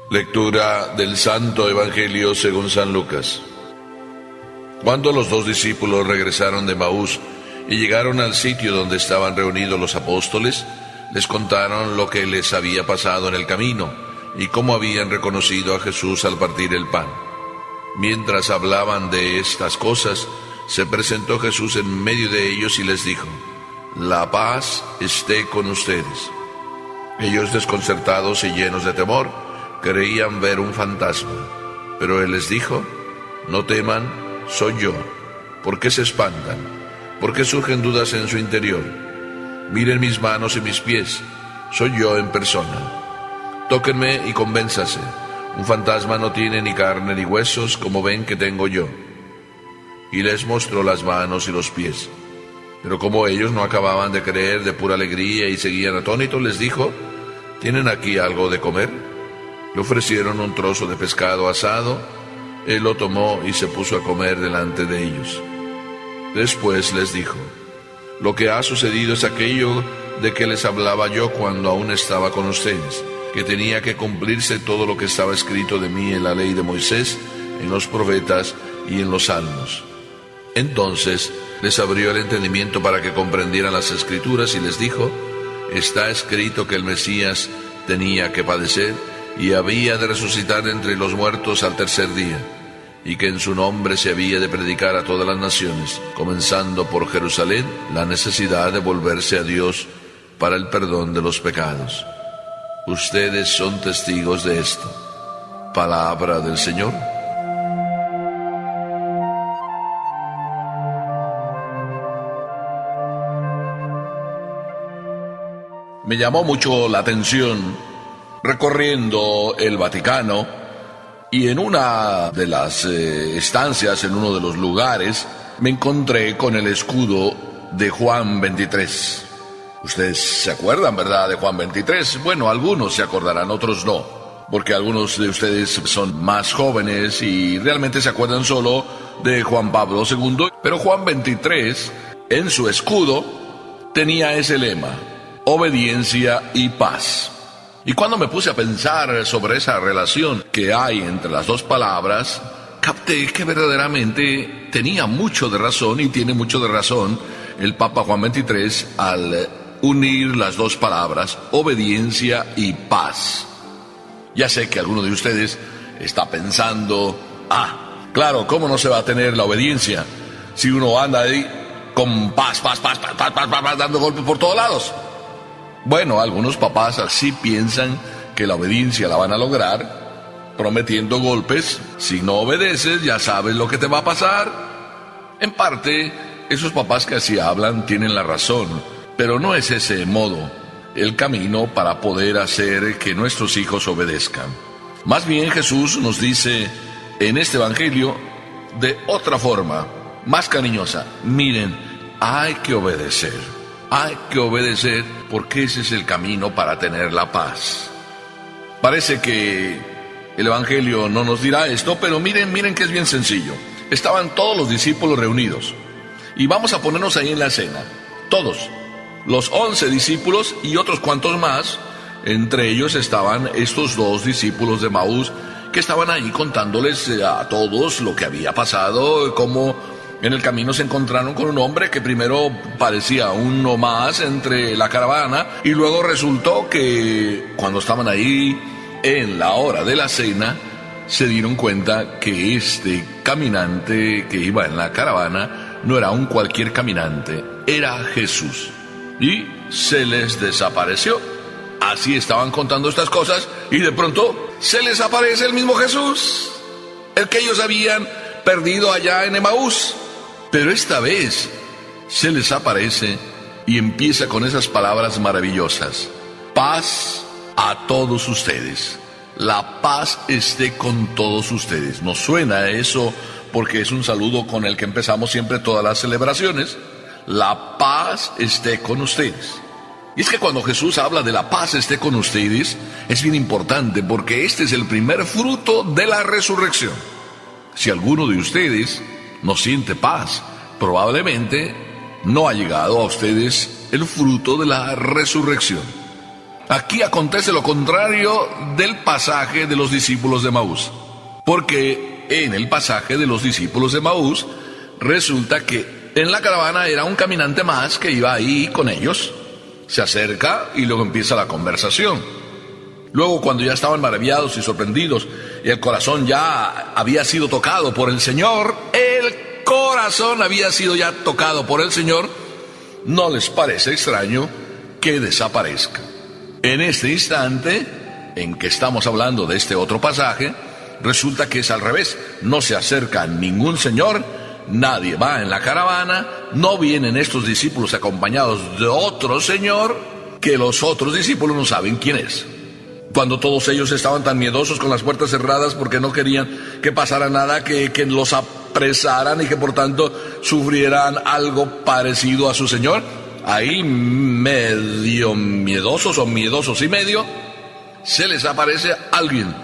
Lectura del Santo Evangelio según San Lucas. Cuando los dos discípulos regresaron de Emaús y llegaron al sitio donde estaban reunidos los apóstoles, les contaron lo que les había pasado en el camino y cómo habían reconocido a Jesús al partir el pan. Mientras hablaban de estas cosas, se presentó Jesús en medio de ellos y les dijo: «La paz esté con ustedes». Ellos, desconcertados y llenos de temor, creían ver un fantasma, pero él les dijo: «No teman, soy yo. ¿Por qué se espantan? ¿Por qué surgen dudas en su interior? Miren mis manos y mis pies, soy yo en persona. Tóquenme y convénzase. Un fantasma no tiene ni carne ni huesos, como ven que tengo yo». Y les mostró las manos y los pies. Pero como ellos no acababan de creer de pura alegría y seguían atónitos, les dijo: «¿Tienen aquí algo de comer?». Le ofrecieron un trozo de pescado asado. Él lo tomó y se puso a comer delante de ellos. Después les dijo: «Lo que ha sucedido es aquello de que les hablaba yo cuando aún estaba con ustedes, que tenía que cumplirse todo lo que estaba escrito de mí en la ley de Moisés, en los profetas y en los salmos». Entonces les abrió el entendimiento para que comprendieran las Escrituras y les dijo: «Está escrito que el Mesías tenía que padecer y había de resucitar de entre los muertos al tercer día, y que en su nombre se había de predicar a todas las naciones, comenzando por Jerusalén, la necesidad de volverse a Dios para el perdón de los pecados. Ustedes son testigos de esto». Palabra del Señor. Me llamó mucho la atención, recorriendo el Vaticano, y en una de las estancias, en uno de los lugares, me encontré con el escudo de Juan 23. Ustedes se acuerdan, ¿verdad?, de Juan 23. Bueno, algunos se acordarán, otros no, porque algunos de ustedes son más jóvenes y realmente se acuerdan solo de Juan Pablo II. Pero Juan 23, en su escudo, tenía ese lema: obediencia y paz. Y cuando me puse a pensar sobre esa relación que hay entre las dos palabras, capté que verdaderamente tenía mucho de razón, y tiene mucho de razón el Papa Juan XXIII al unir las dos palabras, obediencia y paz. Ya sé que alguno de ustedes está pensando: claro, ¿cómo no se va a tener la obediencia si uno anda ahí con paz, dando golpes por todos lados? Bueno, algunos papás así piensan que la obediencia la van a lograr prometiendo golpes. Si no obedeces, ya sabes lo que te va a pasar. En parte, esos papás que así hablan tienen la razón, pero no es ese modo el camino para poder hacer que nuestros hijos obedezcan. Más bien, Jesús nos dice en este Evangelio de otra forma, más cariñosa: miren, hay que obedecer. Hay que obedecer porque ese es el camino para tener la paz. Parece que el Evangelio no nos dirá esto, pero miren que es bien sencillo. Estaban todos los discípulos reunidos, y vamos a ponernos ahí en la escena. Todos, los 11 discípulos y otros cuantos más. Entre ellos estaban estos dos discípulos de Emaús, que estaban ahí contándoles a todos lo que había pasado, cómo en el camino se encontraron con un hombre que primero parecía uno más entre la caravana, y luego resultó que cuando estaban ahí en la hora de la cena, se dieron cuenta que este caminante que iba en la caravana no era un cualquier caminante, era Jesús. Y se les desapareció. Así estaban contando estas cosas, y de pronto se les aparece el mismo Jesús, el que ellos habían perdido allá en Emaús. Pero esta vez se les aparece y empieza con esas palabras maravillosas: paz a todos ustedes. La paz esté con todos ustedes. Nos suena eso porque es un saludo con el que empezamos siempre todas las celebraciones. La paz esté con ustedes. Y es que cuando Jesús habla de la paz esté con ustedes, es bien importante, porque este es el primer fruto de la resurrección. Si alguno de ustedes no siente paz, probablemente no ha llegado a ustedes el fruto de la resurrección. Aquí acontece lo contrario del pasaje de los discípulos de Emaús. Porque en el pasaje de los discípulos de Emaús resulta que en la caravana era un caminante más que iba ahí con ellos. Se acerca y luego empieza la conversación. Luego, cuando ya estaban maravillados y sorprendidos y el corazón ya había sido tocado por el Señor, no les parece extraño que desaparezca. En este instante en que estamos hablando de este otro pasaje, resulta que es al revés. No se acerca ningún señor, nadie va en la caravana, no vienen estos discípulos acompañados de otro señor, que los otros discípulos no saben quién es. Cuando todos ellos estaban tan miedosos con las puertas cerradas porque no querían que pasara nada, que los apresaran y que por tanto sufrieran algo parecido a su Señor, ahí medio miedosos o miedosos y medio, se les aparece alguien.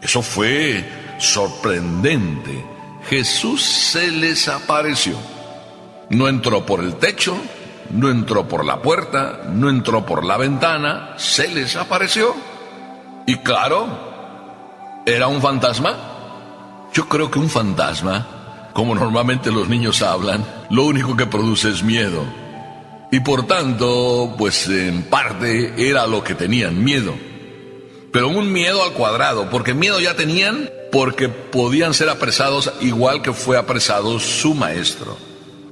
Eso fue sorprendente. Jesús se les apareció. No entró por el techo, no entró por la puerta, no entró por la ventana, se les apareció. Y claro, ¿era un fantasma? Yo creo que un fantasma, como normalmente los niños hablan, lo único que produce es miedo. Y por tanto, pues en parte era lo que tenían, miedo. Pero un miedo al cuadrado, porque miedo ya tenían, porque podían ser apresados igual que fue apresado su maestro.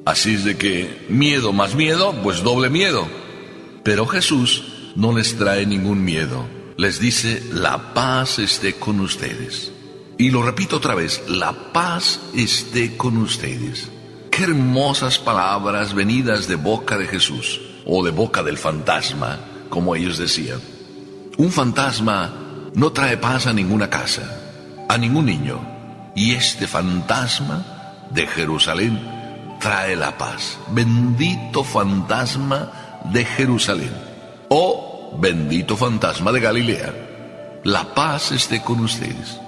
Así es de que miedo más miedo, pues doble miedo. Pero Jesús no les trae ningún miedo. Les dice, la paz esté con ustedes. Y lo repito otra vez, la paz esté con ustedes. Qué hermosas palabras venidas de boca de Jesús, o de boca del fantasma, como ellos decían. Un fantasma no trae paz a ninguna casa, a ningún niño. Y este fantasma de Jerusalén trae la paz. Bendito fantasma de Jerusalén. O bendito fantasma de Galilea. La paz esté con ustedes.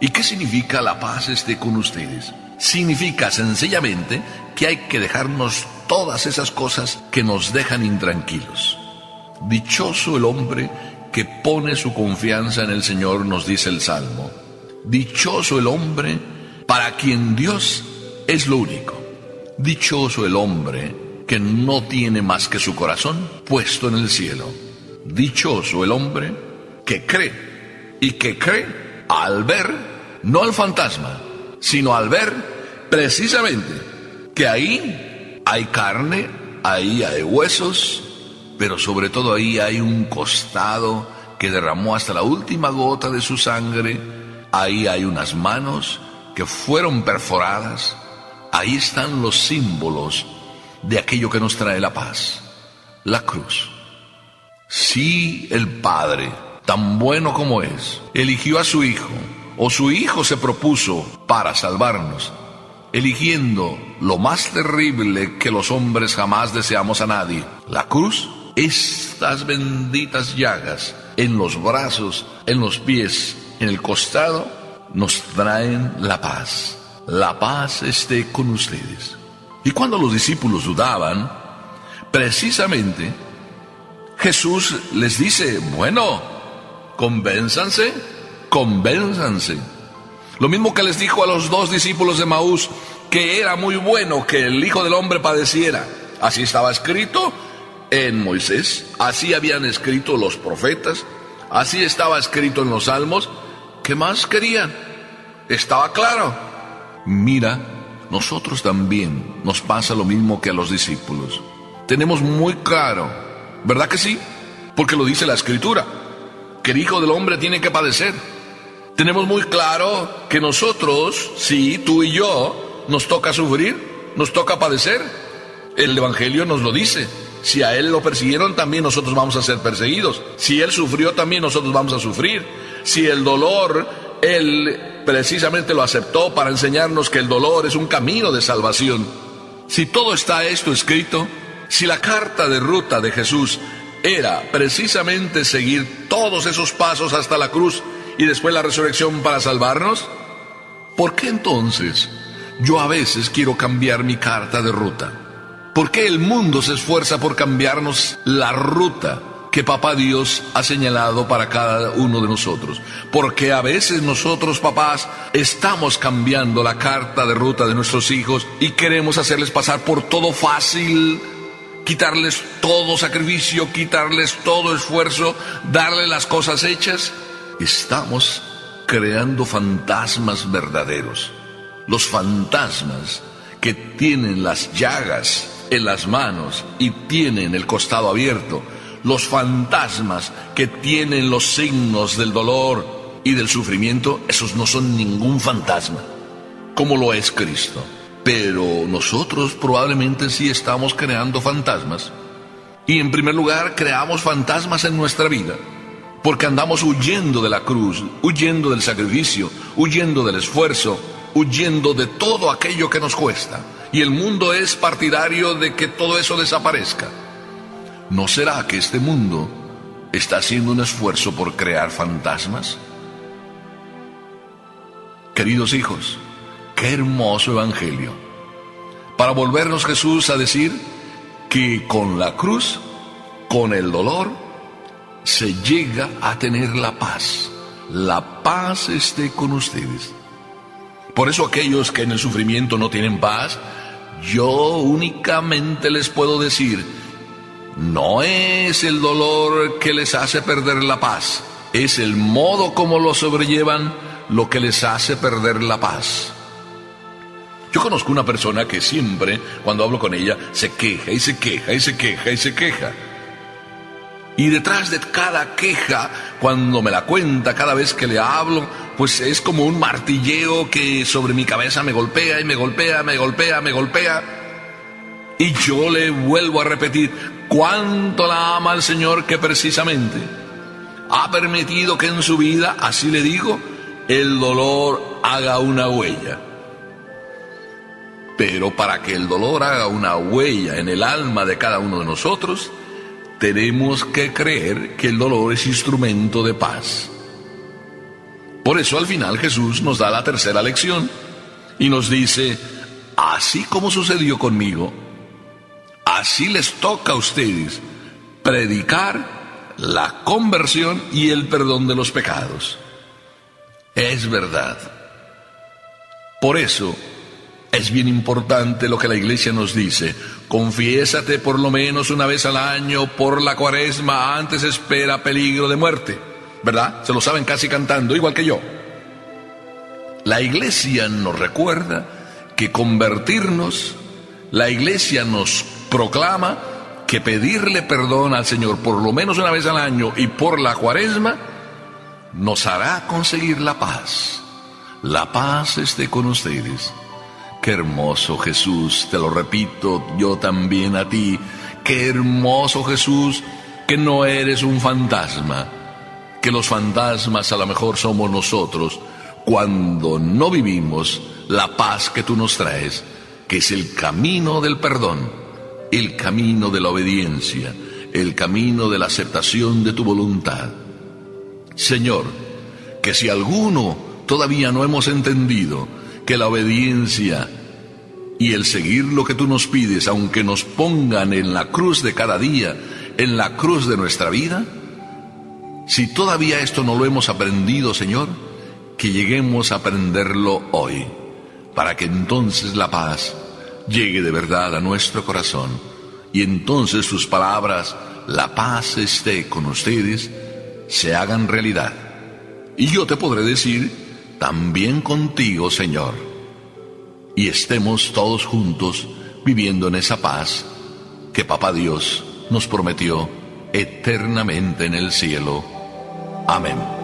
¿Y qué significa la paz esté con ustedes? Significa sencillamente que hay que dejarnos todas esas cosas que nos dejan intranquilos. Dichoso el hombre que pone su confianza en el Señor, nos dice el Salmo. Dichoso el hombre para quien Dios es lo único. Dichoso el hombre que no tiene más que su corazón puesto en el cielo. Dichoso el hombre que cree, y que cree al ver, no al fantasma, sino al ver precisamente que ahí hay carne, ahí hay huesos, pero sobre todo ahí hay un costado que derramó hasta la última gota de su sangre, ahí hay unas manos que fueron perforadas, ahí están los símbolos de aquello que nos trae la paz, la cruz. Si el Padre, tan bueno como es, eligió a su Hijo, o su Hijo se propuso para salvarnos, eligiendo lo más terrible que los hombres jamás deseamos a nadie, la cruz, estas benditas llagas en los brazos, en los pies, en el costado, nos traen la paz. La paz esté con ustedes. Y cuando los discípulos dudaban, precisamente Jesús les dice, bueno, convénzanse. Lo mismo que les dijo a los dos discípulos de Emaús, que era muy bueno que el Hijo del Hombre padeciera. Así estaba escrito en Moisés, así habían escrito los profetas, así estaba escrito en los Salmos. ¿Qué más querían? Estaba claro. Mira, nosotros también nos pasa lo mismo que a los discípulos. Tenemos muy claro, ¿verdad que sí? Porque lo dice la Escritura, que el Hijo del Hombre tiene que padecer. Tenemos muy claro que nosotros, sí, tú y yo, nos toca sufrir, nos toca padecer. El Evangelio nos lo dice. Si a Él lo persiguieron, también nosotros vamos a ser perseguidos. Si Él sufrió, también nosotros vamos a sufrir. Si el dolor, Él precisamente lo aceptó para enseñarnos que el dolor es un camino de salvación. Si todo está esto escrito, si la carta de ruta de Jesús era precisamente seguir todos esos pasos hasta la cruz y después la resurrección para salvarnos, ¿por qué entonces yo a veces quiero cambiar mi carta de ruta? ¿Por qué el mundo se esfuerza por cambiarnos la ruta que Papá Dios ha señalado para cada uno de nosotros. Porque a veces nosotros, papás, estamos cambiando la carta de ruta de nuestros hijos y queremos hacerles pasar por todo fácil, quitarles todo sacrificio, quitarles todo esfuerzo, darles las cosas hechas. Estamos creando fantasmas verdaderos. Los fantasmas que tienen las llagas en las manos y tienen el costado abierto. Los fantasmas que tienen los signos del dolor y del sufrimiento, esos no son ningún fantasma, como lo es Cristo. Pero nosotros probablemente sí estamos creando fantasmas. Y en primer lugar, creamos fantasmas en nuestra vida, porque andamos huyendo de la cruz, huyendo del sacrificio, huyendo del esfuerzo, huyendo de todo aquello que nos cuesta. Y el mundo es partidario de que todo eso desaparezca. ¿No será que este mundo está haciendo un esfuerzo por crear fantasmas? Queridos hijos, qué hermoso evangelio. Para volvernos Jesús a decir que con la cruz, con el dolor, se llega a tener la paz. La paz esté con ustedes. Por eso aquellos que en el sufrimiento no tienen paz, yo únicamente les puedo decir, no es el dolor que les hace perder la paz, es el modo como lo sobrellevan lo que les hace perder la paz. Yo conozco una persona que siempre, cuando hablo con ella, se queja y se queja y se queja y se queja. Y detrás de cada queja, cuando me la cuenta, cada vez que le hablo, pues es como un martilleo que sobre mi cabeza me golpea y me golpea, me golpea, me golpea. Y yo le vuelvo a repetir cuánto la ama el Señor, que precisamente ha permitido que en su vida, así le digo, el dolor haga una huella. Pero para que el dolor haga una huella en el alma de cada uno de nosotros, tenemos que creer que el dolor es instrumento de paz. Por eso al final Jesús nos da la tercera lección y nos dice, así como sucedió conmigo, así les toca a ustedes predicar la conversión y el perdón de los pecados. Es verdad. Por eso es bien importante lo que la iglesia nos dice. Confiésate por lo menos una vez al año por la Cuaresma, antes espera peligro de muerte. ¿Verdad? Se lo saben casi cantando, igual que yo. La iglesia nos recuerda que convertirnos, la iglesia nos proclama que pedirle perdón al Señor por lo menos una vez al año y por la Cuaresma nos hará conseguir la paz. La paz esté con ustedes. Qué hermoso Jesús, te lo repito yo también a ti. Qué hermoso Jesús, que no eres un fantasma, que los fantasmas a lo mejor somos nosotros cuando no vivimos la paz que tú nos traes, que es el camino del perdón, el camino de la obediencia, el camino de la aceptación de tu voluntad. Señor, que si alguno todavía no hemos entendido que la obediencia y el seguir lo que tú nos pides, aunque nos pongan en la cruz de cada día, en la cruz de nuestra vida, si todavía esto no lo hemos aprendido, Señor, que lleguemos a aprenderlo hoy, para que entonces la paz llegue de verdad a nuestro corazón, y entonces tus palabras, la paz esté con ustedes, se hagan realidad. Y yo te podré decir, también contigo, Señor, y estemos todos juntos viviendo en esa paz que Papá Dios nos prometió eternamente en el cielo. Amén.